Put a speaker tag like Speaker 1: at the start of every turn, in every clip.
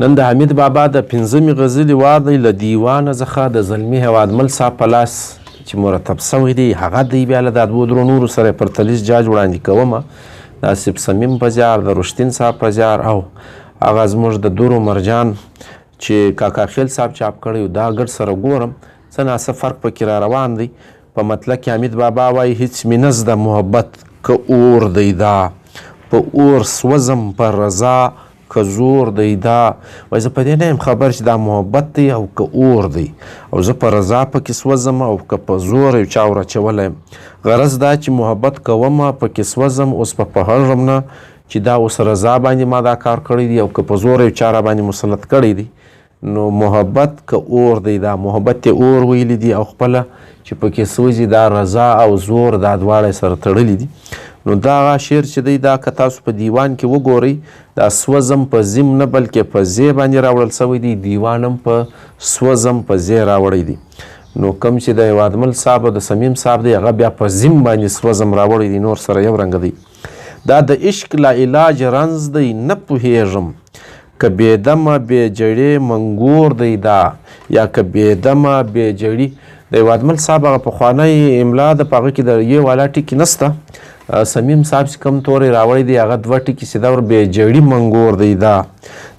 Speaker 1: نن د حمید بابا د 5مې غزلې وار دی له دیوانه څخه د زلمي هیوادمل صاحب په لاس چې مرتب سوی دی هغه دی بیا له دا دوو درو نورو سره پرتلیس جاج وړاندې کومه د آصف صمیم په زیار د رشدین صاحب په زیار او هغه زموږ د درو مرجان چې کاکا خیل صاحب چاپ کړی دا ګډ سره ګورم څه ناڅه فرق پکې را روان دی په مطلق کې حمید بابا وایي هیڅ مې نه زده محبت که اور دی دا په اور سوځم په رضا که زور دی دا وایي زه په دې نه یم خبر چې دا محبت دی او که اور دی او زه په رضا پکې سوځم او که په زور یو چا ورچولی یم غرض دا چې محبت کومه پکې سوځم اوس په پوهېږم نه چې دا اوس رضا باندې ما دا کار کړی دی او که په زور یو چا را باندې مسلط کړی دی نو محبت که اور دی دا محبت یې اور ویلی دی او خپله چې پکې سوځي دا رضا او زور دا دواړه سره تړلی دي نو دا شعر چې دی دا که تاسو په دیوان کې وګورئ دا سوځم په زیم نه بلکې په زی باندې راوړل سوی دی دیوانم په سوځم په زی راوړی دی نو کم چې د هیوادمل صاحب او د صمیم صاحب دی هغه بیا په زیم باندې سوځم راوړی دی نور سره یو رنګ دی دا د عشق لا علاج رنز دی نه پوهیږم که بېدمه بې جړې منګور دی دا یا که بېدمه بې جړي د هیوادمل صاحب هغه پخوانی املا د په هغه کې د یې والا ټکي نسته صمیم صاحب چې کوم تورې راوړی دی هغه دوه ټکي سیده ور بې جړي منګور دی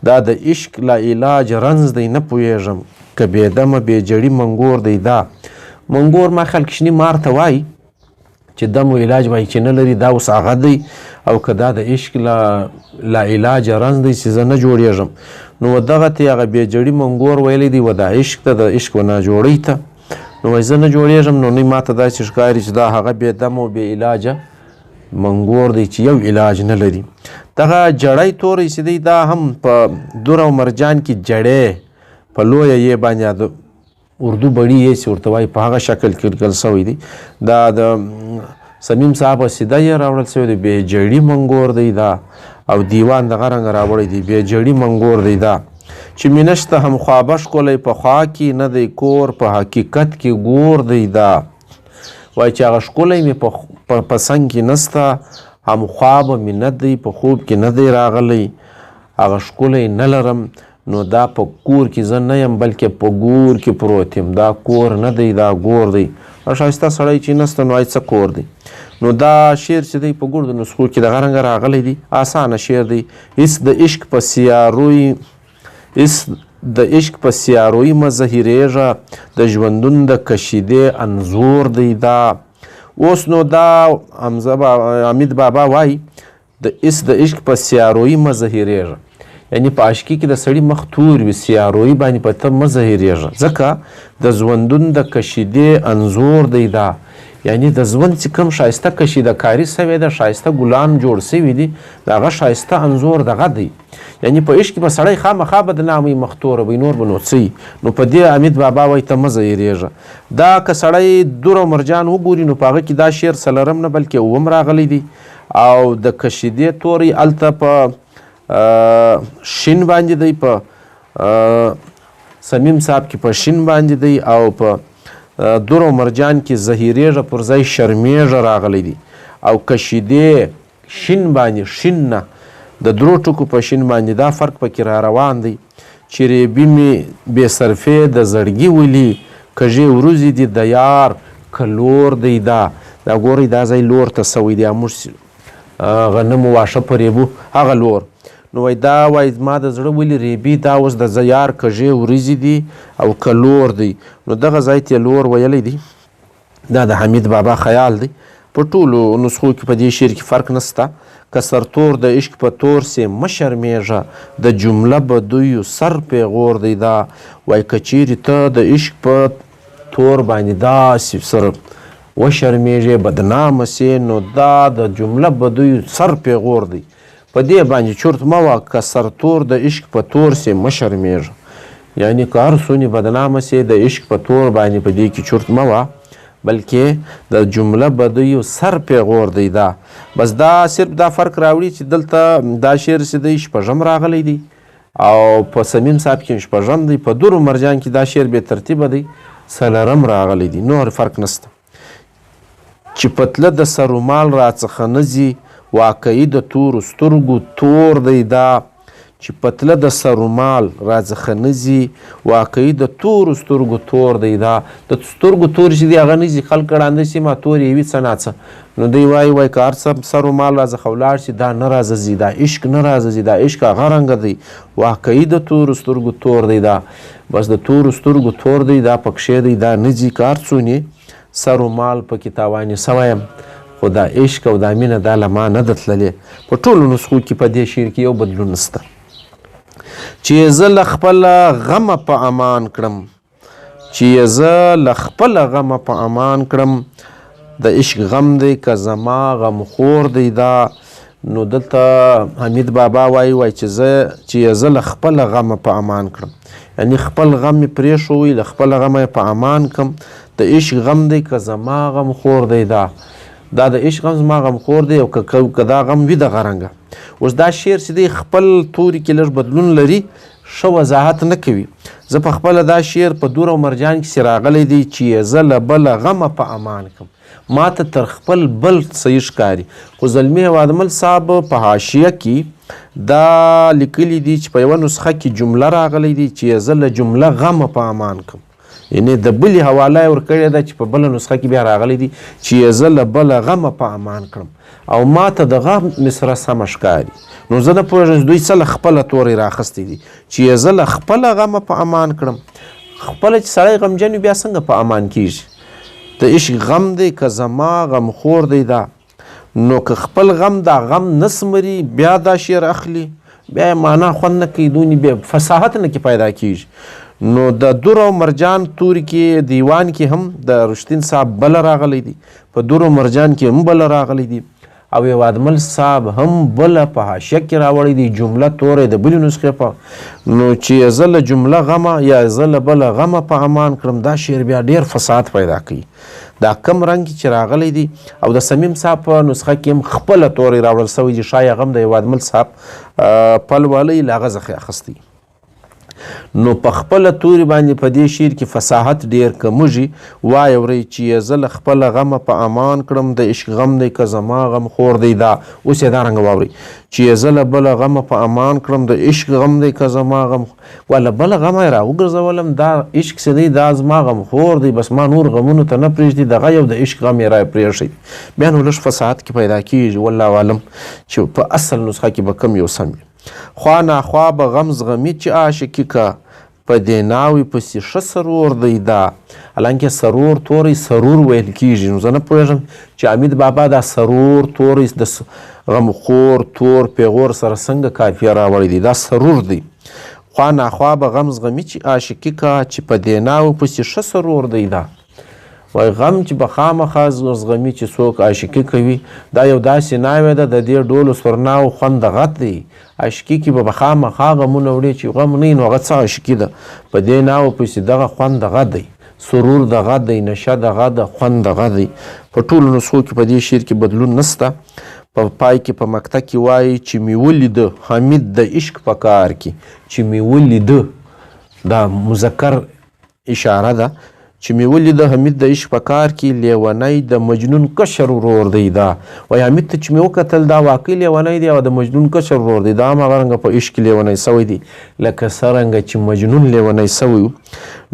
Speaker 1: دا د عشق لا علاج رنز دی نه پوهېږم که بېدمه بې جړي منګور دی دا منګور ما خیال کشني مار ته وایي چې دم و علاج وایي چې نه لري دا اوس هغه دی او که دا د عشق لا علاج رنز دی چې زه نه جوړېږم نو دغه ته هغه بې جړي منګور ویلی دی و دا عشق ته د عشق و ناجوړۍ ته نو وایي زه نه جوړېږم نو نه ما ته داسې ښکاري چې دا هغه بې دم او بې علاجه منګور دی چې یو علاج نه لري دغه جړی توری چې دی دا هم په در او مرجان کې جړی په لویه یې باندې د اردو بړي یې چې ورته وایي په هغه شکل کې لیکل سوی دی دا د صمیم صاحب سیده یې راوړل سوی دی بې جړي منګور دی دا او دیوان دغه رنګ راوړی دی بې جړي منګور دی دا چې مینه شته هم خوابه ښکلی په خوا کې نه دی کور په حقیقت کې ګور دی دا وایي چې هغه ښکلی مې په څنګ کې نسته هم خوابه مې نه دی په خوب کې نه دی راغلی هغه ښکلی نه لرم نو دا په کور کې زه نه یم بلکې په ګور کې پروت یم دا کور نه دی دا ګور دی ښایسته سړی چې نسته نو څه کور دی نو دا شعر چې دی په ګردو نسخو کې دغه رنګه راغلی دی اسانه شعر دی هېڅ د عشق په سیاروی هېڅ د عشق په سیاروی مه زهیرېږه د ژوندون د کشیدې انځور دی دا اوس نو دا حمید بابا وایي د عشق په سیاروی مه زهیرېږه یعنی په عاشقي کې د سړي مخ تور وي سیاروي باندې په ته مه زهیرېږه ځکه د ژوندون د کشیدې انځور دی دا یعنی د ژوند چې کوم ښایسته کشیده کاري سوی ده ښایسته ګلان جوړ سوي دي د هغه ښایسته انځور دغه دی یعنی په عشق کې به سړی خامخا بدناموي مخ توروي نور به نو څه نو په دې حمید بابا وایي ته مه زهیرېږه دا که سړی در او مرجان وګوري نو په هغه کې دا شعر څلرم نه بلکې اووم راغلی دی او د کشیدې توری هلته په شین باندې دی په صمیم صاحب کې په شین باندې دی او په در او مرجان کې زهیرېږه پر ځای شرمېږه راغلی دی او کشیدې شین باندې شین نه د درو ټکو په شین باندې دا فرق پکې را روان دی چې ریبي مې بې صرفې د زړګي ولي کږې وروځې دي د یار که لور دی دا ګورئ دا ځای لور ته سوی دی موږ غنمو واښه په ریبو هغه لور نو وایي دا وایي زما د زړه ولې ریبي دا اوس د یار کږې وریځې دي او که لور دی نو دغه ځای ته لور ویلی دی دا د حمید بابا خیال دی په ټولو نسخو کې په دې شعر کې فرق نسته که سرتور د عشق په تور سې مه شرمېږه د جمله بدیو سر پیغور دی دا وایي که چیرې ته د عشق په تور باندې داسې سره وشرمېږې بدنامه سې نو دا د جمله بدیو سر پیغور دی په دې باندې چورت مه وه که سرتور د عشق په تور سې مه شرمېږه یعنی که هر څونې بدنامه سې د عشق په تور باندې په دې کې چورت مه وه بلکې د جمله بدیو سر پیغور دی دا بس دا صرف دا فرق راوړي چې دلته دا شعر چې دی شپږم راغلی دی او په صمیم صاحب کې شپږم دی په در مرجان کې دا شعر بې ترتیبه دی څلرم راغلی دی نور فرق نسته چې پتله د سرومال راڅخه نه ځي واقعي د تورو سترګو تور دی دا چې پتله د سرومال راڅخه نځي واقعي د تورو سترګو تور دی. دا د سترګو تور چې دی هغه نځي خلک ړانده شي ما تور یې وي څه ناڅه نو دوی وایي که هر څه سرومال راڅخه ولاړ شي دا نه راځي دا عشق نه راځي دا عشق هغه رنګه دی واقعي د تورو سترګو تور دی. دا بس د تورو سترګو تور دی دا پکښې دی دا نځي که هر څونې سرومال پکې تاوانې سوی یم خو دا عشق او دا مینه دا له ما نه ده تللې. په ټولو نسخو کې په دې شعر کې یو بدلون نشته چې زه له خپله غمه په امان کړم چې زه له خپله غمه په امان کړم د عشق غم دی که زما غم خور دی. دا نو دلته حمید بابا وایي چې زه له خپله غمه په امان کړم یعنی خپل غم مې پرېښوی له خپله غمه په امان کړم د عشق غم دی که زما غم خور دی. دا د عشق غم زما غم خور دی او که دا غم وي دغه رنګه. اوس دا شعر چې دی خپل توري کې لږ بدلون لري ښه وضاحت نه کوي. زه په خپله دا شعر په دور او مرجان کې راغلی دی چې زه له بله غمه په امان کړم ما ته تر خپل بل صحیح ښکاري. خو زلمي هیوادمل صاحب په حاشیه کې دا لیکلی دی چې په یوه نسخه کې جمله راغلی دی چې زه له جمله غمه په امان کړم یعنی د بلې حواله یې ورکړې ده چې په بله نسخه کې بیا راغلی دی چې زه له بله غمه په امان کړم او ما ته د غم مصره سمه ښکاري. نو زه نه پوهېږم دوی څه له خپله تورې راخیستی دي چې زه له خپله غمه په امان کړم. خپله چې سړی غمجن وي بیا څنګه په امان کیږي. د عشق غم دی که زما غم خور دی. دا نو که خپل غم دا غم نسمري بیا دا شعر اخلي بیا یې معنا خوند نه کوي دونې بیا فصاحت نه کې پیدا کیږي. نو د دور او مرجان توري کې دیوان کې هم د رشدین صاحب بله راغلی دی په دور او مرجان کې هم بله راغلی دی او هیوادمل صاحب هم بله په حاشیه کې راوړی دی جمله توره د بلې نسخې په نو چې زه له جمله غمه یا زه له بله غمه په امان کړم دا شعر بیا ډېر فساد پیدا کوي. دا کم رنګ چې راغلی دی او د صمیم صاحب په نسخه کې هم خپله تورې راوړل سوی چې شاید هغه هم د هیوادمل صاحب پلوالی له هغه څخه اخیستی. نو په خپله توري باندې په دې شعر کې فصاحت ډېر کموږي. وایي اورئ چې زه له خپله غمه په امان کړم د عشق غم دی که زما غم خور دی. دا اوس یې دا رنګه واورئ چې زه له بله غمه په امان کړم د عشق غم دی که زما غم له بله غمه یې راوګرځولم دا عشق چې دی دا زما غم خور دی بس ما نور غمونو ته نه پرېږدي دغه یو د عشق غم یې را پرېښی. بیا نو لږ فصاحت کې پیدا کېږي والله عالم چې په اصل نسخه کې به کم یو سم وي. خوا ناخوا به غم زغمي چې عاشقي که په دې ناوې پسې ښه سرور دی. دا حالانکه سرور توری سرور ویل کېږي نو زه نه پوهېږم چې حمید بابا دا سرور توری د غمخور تور پیغور سره څنګه کافیه راوړی دی. دا سرور دی. خوا ناخوا به غم زغمي چې عاشقي که چې په دې ناوې پسې ښه سرور دی. دا وای غم چې به خامخا زغمي چې څوک عاشقي کوي دا یو داسې ناوې ده د دې ډولو سورناو خوند غت دی. عاشقي کې به خامخا غمونه وړي چې غم نه وي نو هغه څه عاشقي ده. په دې ناوو پسې دغه خوند دغه دی سرور دغه دی نشه دغه ده خوند دغه دی. په ټولو نسخو کې په دې شعر کې بدلون نشته. په پای کې په مقطع کې وایي چې مې ولیده حمید د عشق په کار کې چې مې ولیده دا مذکر اشاره ده چې مې ولیده حمید د عشق په کار کې لیونی د مجنون کشر ورور دی. دا وایي حمید ته چې مې وکتل دا واقعي لیونی دی او د مجنون کشر ورور دی. دا هماغه رنګه په عشق کې لیونی سوی دی لکه څرنګه چې مجنون لیونی سوی.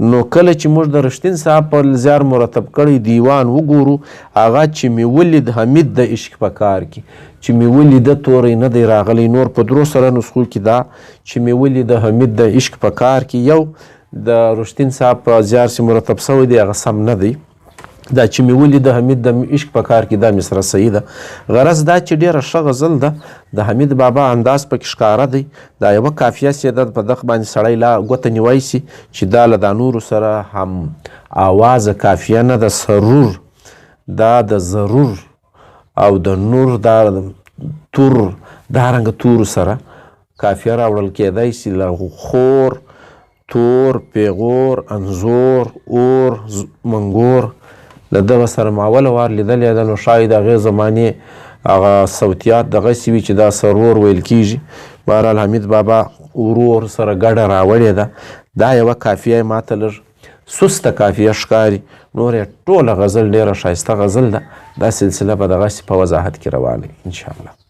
Speaker 1: نو کله چې موږ د رشدین صاحب پر زیار مرتب کړی دیوان وګورو هغه چې مې ولید حمید د عشق په کار کې چې مې ولیده توری نه دی راغلی. نور په درو سره نسخو کې دا چې مې ولیده حمید د عشق په کار کې یو د رشدین صاحب په زیار چې مرتب سوی دی هغه سم نه دی. دا چې مې ولیده حمید د عشق په کار کې دا مصره صحیح ده. غرض دا چې ډېره ښه غزل ده د حمید بابا انداز پکې ښکاره دی. دا یوه کافیه چې ده په دغه باندې سړی لا ګوته نیوی سي چې دا له دا نورو سره هم آوازه کافیه نه ده سرور دا د ضرور او د نور دا تور دا رنګه تورو سره کافیه راوړل کېدی سي له خور تور پیغور انځور اور منګور له دغه سره ما اوله وار لیدلی ده نو شاید هغې زمانې هغه صوتیات دغسې وي چې دا سرور ویل کېږي. بهرحال حمید بابا ورور سره ګډه راوړې ده. دا یوه کافیه ما ته لږ سسته کافیه ښکاري. نور یې ټوله غزل ډېره ښایسته غزل ده. دا سلسله به دغسې په وضاحت کې روانه وي انشاءالله.